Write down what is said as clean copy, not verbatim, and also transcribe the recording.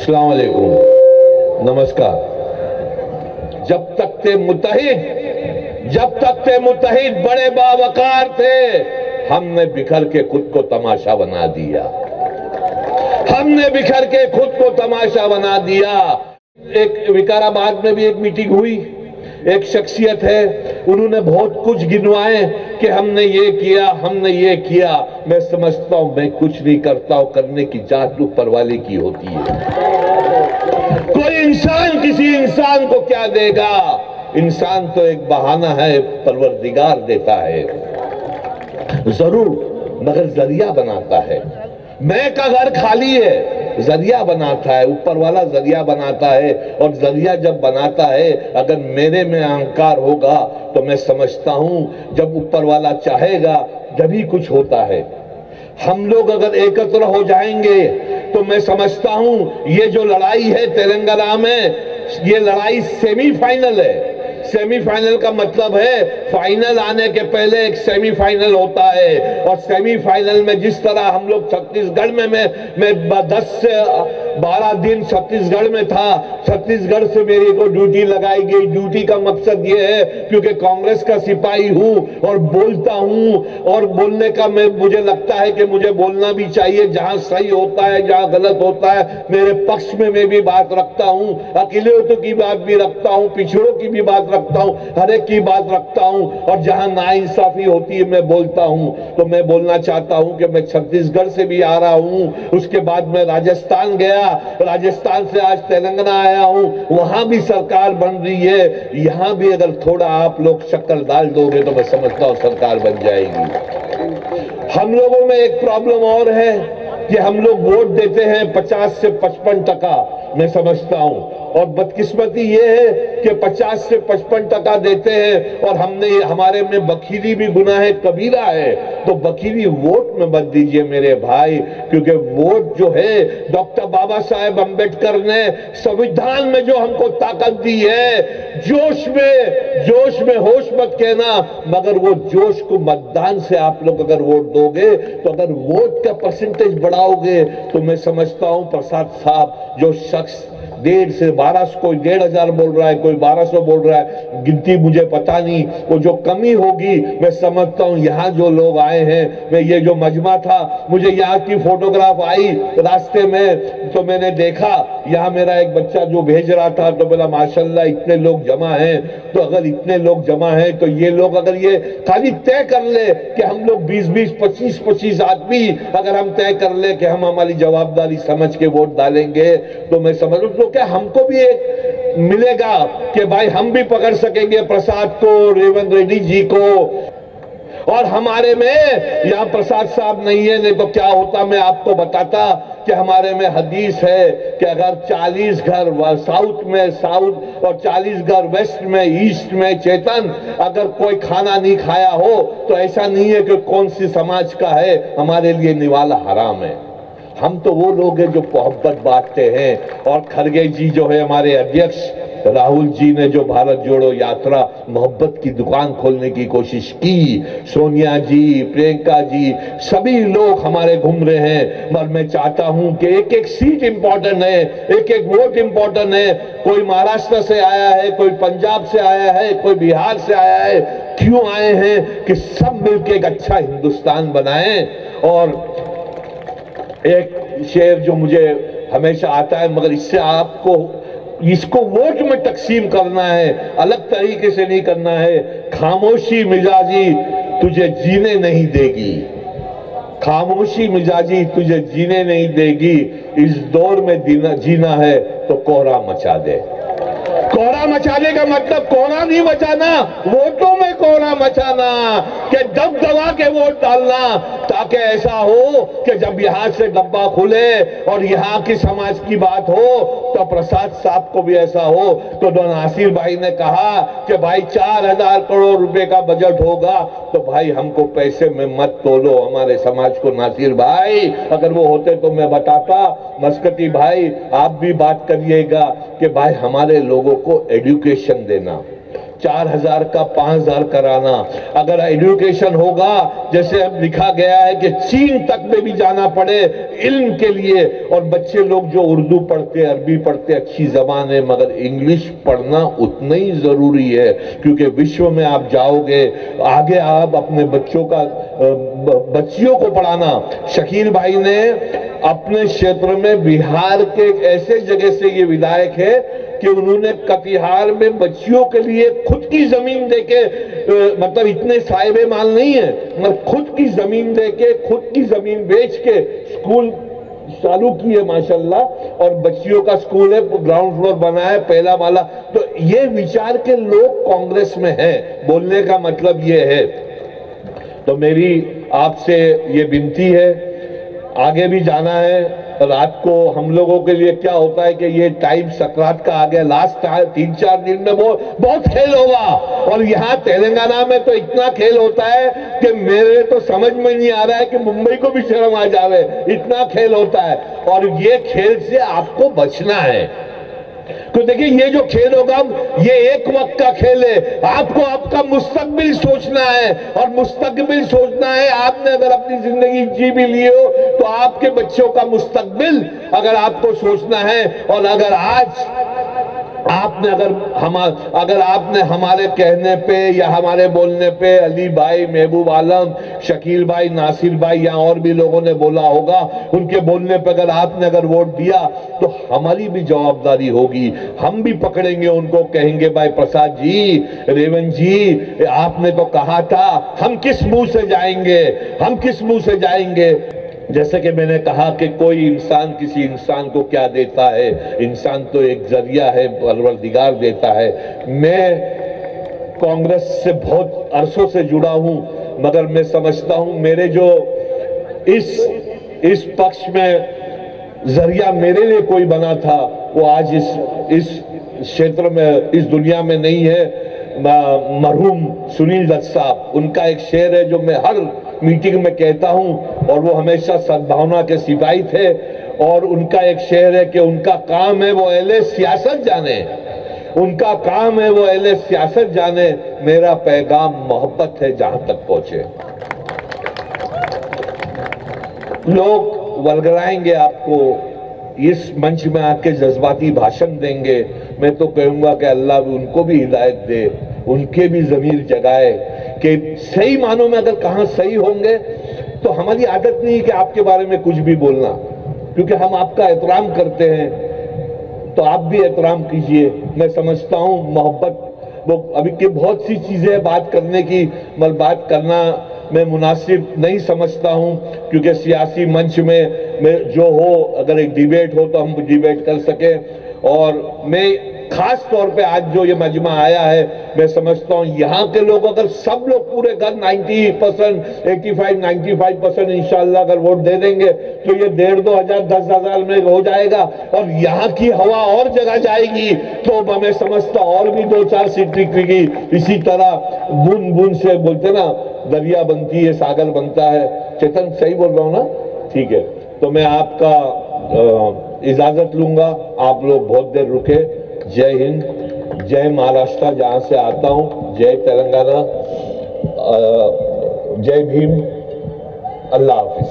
अस्सलाम वालेकुम, नमस्कार। जब तक थे मुत्तहिद बड़े बावकार थे, हमने बिखर के खुद को तमाशा बना दिया। हमने बिखर के खुद को तमाशा बना दिया। एक विकाराबाद में भी एक मीटिंग हुई, एक शख्सियत है, उन्होंने बहुत कुछ गिनवाए कि हमने ये किया, हमने ये किया। मैं समझता हूं मैं कुछ नहीं करता हूं, करने की जात ऊपर वाले की होती है। कोई इंसान किसी इंसान को क्या देगा? इंसान तो एक बहाना है, परवरदिगार देता है जरूर, मगर जरिया बनाता है। मैं का घर खाली है, जरिया बनाता है, ऊपर वाला जरिया बनाता है। और जरिया जब बनाता है, अगर मेरे में अहंकार होगा तो मैं समझता हूं जब ऊपर वाला चाहेगा जभी कुछ होता है। हम लोग अगर एकत्र हो जाएंगे तो मैं समझता हूं ये जो लड़ाई है तेलंगाना में, ये लड़ाई सेमीफाइनल है। सेमीफाइनल का मतलब है फाइनल आने के पहले एक सेमीफाइनल होता है। और सेमीफाइनल में जिस तरह हम लोग छत्तीसगढ़ में मैं 10 से 12 दिन छत्तीसगढ़ में था। छत्तीसगढ़ से मेरी को ड्यूटी लगाई गई। ड्यूटी का मकसद ये है क्योंकि कांग्रेस का सिपाही हूं और बोलता हूं, और बोलने का मुझे लगता है कि मुझे बोलना भी चाहिए। जहां सही होता है, जहां गलत होता है, मेरे पक्ष में मैं भी बात रखता हूं, अकेलेतों की बात भी रखता हूं, पिछड़ों की भी बात रखता हूं, हर एक की बात रखता हूं। और जहां नाइंसाफी होती है मैं बोलता हूं। तो मैं बोलना चाहता हूं कि मैं छत्तीसगढ़ से भी आ रहा हूं, उसके बाद मैं राजस्थान गया, राजस्थान से आज तेलंगाना आया हूं, वहां भी सरकार बन रही है। यहां भी अगर थोड़ा आप लोग शक्कर डाल दोगे तो मैं समझता हूं सरकार बन जाएगी। हम लोगों में एक प्रॉब्लम और है कि हम लोग वोट देते हैं 50 से 55%, मैं समझता हूं। और बदकिस्मती ये है कि 50 से 55% देते हैं और हमारे में बखीली भी गुनाह कबीरा है। तो बखीली वोट में मत दीजिए मेरे भाई, क्योंकि वोट जो है डॉक्टर बाबा साहेब अम्बेडकर ने संविधान में जो हमको ताकत दी है, जोश में होश मत कहना, मगर वो जोश को मतदान से आप लोग अगर वोट दोगे, तो अगर वोट का परसेंटेज बढ़ाओगे तो मैं समझता हूं प्रसाद साहब जो शख्स 1.5 से 1200, कोई 1,500 बोल रहा है, कोई 1200 बोल रहा है, गिनती मुझे पता नहीं, वो जो कमी होगी मैं समझता हूं। यहाँ जो लोग आए हैं, मैं ये जो मजमा था, मुझे यहाँ की फोटोग्राफ आई रास्ते में तो मैंने देखा, यहाँ मेरा एक बच्चा जो भेज रहा था तो बोला माशाल्लाह इतने लोग जमा हैं। तो अगर इतने लोग जमा हैं तो ये लोग अगर ये खाली तय कर ले कि हम लोग 20-20, 25-25 आदमी अगर हम तय कर ले कि हम हमारी जवाबदारी समझ के वोट डालेंगे, तो मैं समझ तो क्या हमको भी एक मिलेगा कि भाई हम भी पकड़ सकेंगे प्रसाद को, रेवंत रेड्डी जी को। और हमारे में यहाँ प्रसाद साहब नहीं है, नहीं तो क्या होता मैं आपको बताता कि हमारे में हदीस है कि अगर 40 घर साउथ और 40 घर वेस्ट में, ईस्ट में, चेतन अगर कोई खाना नहीं खाया हो तो ऐसा नहीं है कि कौन सी समाज का है, हमारे लिए निवाला हराम है। हम तो वो लोग हैं जो मोहब्बत बांटते हैं। और खरगे जी जो है हमारे अध्यक्ष, राहुल जी ने जो भारत जोड़ो यात्रा मोहब्बत की दुकान खोलने की कोशिश की, सोनिया जी, प्रियंका जी, सभी लोग हमारे घूम रहे हैं। मगर मैं चाहता हूं कि एक एक सीट इंपॉर्टेंट है, एक एक वोट इंपॉर्टेंट है। कोई महाराष्ट्र से आया है, कोई पंजाब से आया है, कोई बिहार से आया है, क्यों आए हैं कि सब मिलकर एक अच्छा हिंदुस्तान बनाएं। और एक शेर जो मुझे हमेशा आता है, मगर इससे आपको इसको वोट में तकसीम करना है, अलग तरीके से नहीं करना है। खामोशी मिजाजी तुझे जीने नहीं देगी, खामोशी मिजाजी तुझे जीने नहीं देगी। इस दौर में जीना है तो कोहरा मचा दे। कोहरा मचाने का मतलब कोहरा नहीं मचाना, वोटों में कोहरा मचाना, कि दब दबा के वोट डालना, ताकि ऐसा हो कि जब यहां से डब्बा खुले और यहां की समाज की बात हो तो प्रसाद साहब को भी ऐसा हो। तो नासिर भाई ने कहा कि भाई 4,000 करोड़ रुपए का बजट होगा, तो भाई हमको पैसे में मत तोलो हमारे समाज को। नासिर भाई अगर वो होते तो मैं बताता। मस्कती भाई आप भी बात करिएगा कि भाई हमारे लोगों को एजुकेशन देना, 4,000 का 5,000 कराना। अगर एजुकेशन होगा, जैसे अब लिखा गया है कि चीन तक में भी जाना पड़े इल्म के लिए, और बच्चे लोग जो उर्दू पढ़ते, अरबी पढ़ते, अच्छी जबान है, मगर इंग्लिश पढ़ना उतना ही जरूरी है, क्योंकि विश्व में आप जाओगे, आगे आप अपने बच्चों का बच्चियों को पढ़ाना। शकील भाई ने अपने क्षेत्र में बिहार के एक ऐसे जगह से ये विधायक है कि उन्होंने कटिहार में बच्चियों के लिए खुद की जमीन देके, मतलब इतने साहिबे माल नहीं है, मगर खुद की जमीन देके, खुद की जमीन बेच के स्कूल चालू की है माशाल्लाह, और बच्चियों का स्कूल है, ग्राउंड फ्लोर बना है, पहला वाला। तो ये विचार के लोग कांग्रेस में हैं। बोलने का मतलब ये है। तो मेरी आपसे ये विनती है, आगे भी जाना है। रात को हम लोगों के लिए क्या होता है कि ये टाइम सकरात का आ गया, लास्ट 3-4 दिन में बहुत खेल होगा, और यहाँ तेलंगाना में तो इतना खेल होता है कि मेरे तो समझ में नहीं आ रहा है कि मुंबई को भी शर्म आ जावे, इतना खेल होता है। और ये खेल से आपको बचना है। तो देखिए, ये जो खेल होगा, ये एक वक्त का खेल है। आपको आपका मुस्तकबिल सोचना है, और मुस्तकबिल सोचना है, आपने अगर अपनी जिंदगी जी भी ली हो तो आपके बच्चों का मुस्तकबिल अगर आपको सोचना है। और अगर आज आपने अगर आपने हमारे कहने पे या हमारे बोलने पे, अली भाई, महबूब आलम, शकील भाई, नासिर भाई या और भी लोगों ने बोला होगा, उनके बोलने पे अगर वोट दिया तो हमारी भी जवाबदारी होगी। हम भी पकड़ेंगे उनको, कहेंगे भाई प्रसाद जी, रेवंत जी, आपने तो कहा था, हम किस मुंह से जाएंगे, हम किस मुंह से जाएंगे। जैसे कि मैंने कहा कि कोई इंसान किसी इंसान को क्या देता है, इंसान तो एक जरिया है, परवरदिगार देता है। मैं कांग्रेस से बहुत अरसों से जुड़ा हूं, मगर मैं समझता हूं मेरे जो इस पक्ष में जरिया मेरे लिए कोई बना था, वो आज इस क्षेत्र में, इस दुनिया में नहीं है। मरहूम सुनील दत्त साहब, उनका एक शेर है जो मैं हर मीटिंग में कहता हूं, और वो हमेशा सद्भावना के सिपाही थे। और उनका एक शेर है कि उनका काम है वो अहले सियासत जाने, उनका काम है वो अहले सियासत जाने, मेरा पैगाम मोहब्बत है जहां तक पहुंचे। लोग वलगराएंगे आपको, इस मंच में आके जज्बाती भाषण देंगे, मैं तो कहूंगा कि अल्लाह भी उनको भी हिदायत दे, उनके भी जमीर जगाए कि सही मानों में अगर कहां सही होंगे। तो हमारी आदत नहीं है कि आपके बारे में कुछ भी बोलना, क्योंकि हम आपका एहतराम करते हैं, तो आप भी एहतराम कीजिए। मैं समझता हूं मोहब्बत, वो अभी की बहुत सी चीजें बात करने की, मगर बात करना मैं मुनासिब नहीं समझता हूं, क्योंकि सियासी मंच में जो हो, अगर एक डिबेट हो तो हम डिबेट कर सके। और मैं खास तौर पे आज जो ये मजमा आया है, मैं समझता हूं यहाँ के लोग, अगर सब लोग पूरे घर 90%, 85-95% इंशाल्लाह अगर वोट दे देंगे तो ये 1,500, 2,000, 10,000 में हो जाएगा, और यहाँ की हवा और जगह जाएगी। तो मैं समझता और भी 2-4 सीट निकलेगी। इसी तरह बूंद बूंद से बोलते ना, दरिया बनती है, सागर बनता है। चेतन सही बोल रहा हूँ ना? ठीक है। तो मैं आपका इजाजत लूंगा, आप लोग बहुत देर रुके। जय हिंद, जय महाराष्ट्र जहां से आता हूं, जय तेलंगाना, जय भीम, अल्लाह हाफिज।